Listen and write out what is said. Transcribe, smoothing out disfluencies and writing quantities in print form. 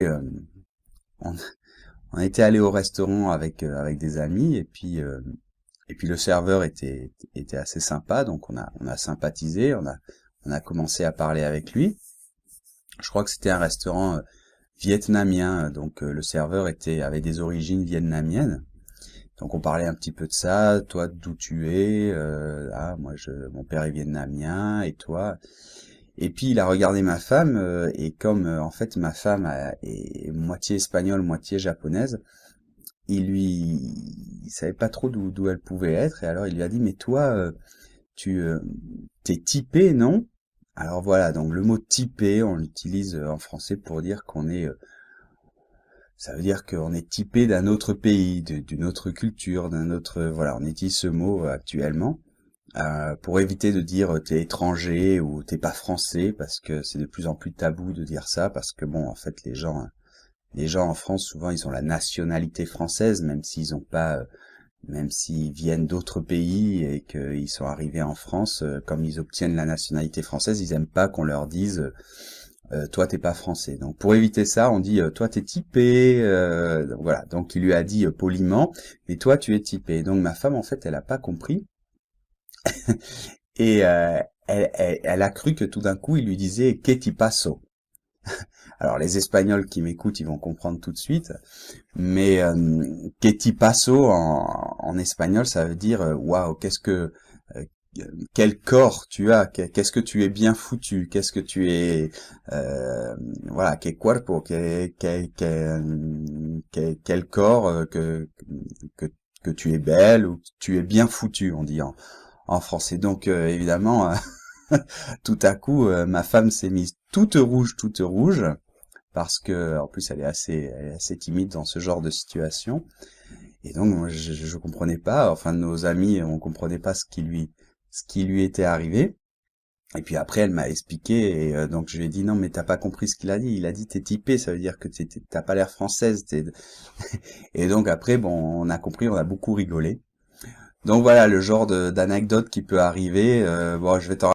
euh, on, on était allé au restaurant avec des amis et puis le serveur était assez sympa, donc on a sympathisé, on a commencé à parler avec lui. Je crois que c'était un restaurant vietnamien, donc le serveur avait des origines vietnamiennes. Donc on parlait un petit peu de ça, toi d'où tu es, moi mon père est vietnamien et toi. Et puis il a regardé ma femme et comme en fait ma femme est moitié espagnole, moitié japonaise, il savait pas trop d'où elle pouvait être et alors il lui a dit mais toi tu t'es typé non? Alors voilà, donc le mot typé on l'utilise en français pour dire ça veut dire qu'on est typé d'un autre pays, d'une autre culture, d'un autre voilà, on utilise ce mot actuellement pour éviter de dire t'es étranger ou t'es pas français parce que c'est de plus en plus tabou de dire ça parce que bon en fait les gens en France souvent ils ont la nationalité française même s'ils ont pas même s'ils viennent d'autres pays et qu'ils sont arrivés en France comme ils obtiennent la nationalité française ils aiment pas qu'on leur dise toi t'es pas français. Donc pour éviter ça, on dit toi t'es typé. Donc voilà. Donc il lui a dit poliment, mais toi tu es typé. Donc ma femme en fait elle a pas compris et elle a cru que tout d'un coup il lui disait que ti paso. Alors les Espagnols qui m'écoutent ils vont comprendre tout de suite, mais que ti paso en espagnol ça veut dire waouh euh, quel corps tu as, qu'est-ce que tu es bien foutu, qu'est-ce que tu es, voilà, quel cuerpo, quel corps que que tu es belle ou que tu es bien foutu, on dit en français. Donc évidemment, tout à coup, ma femme s'est mise toute rouge, parce que en plus elle est assez timide dans ce genre de situation. Et donc moi, je comprenais pas, enfin nos amis, on comprenait pas ce qui lui était arrivé. Et puis après, elle m'a expliqué, et donc je lui ai dit non, mais t'as pas compris ce qu'il a dit. Il a dit t'es typé, ça veut dire que t'as pas l'air française. Et donc après, bon, on a compris, on a beaucoup rigolé. Donc voilà le genre d'anecdote qui peut arriver. Bon, je vais t'en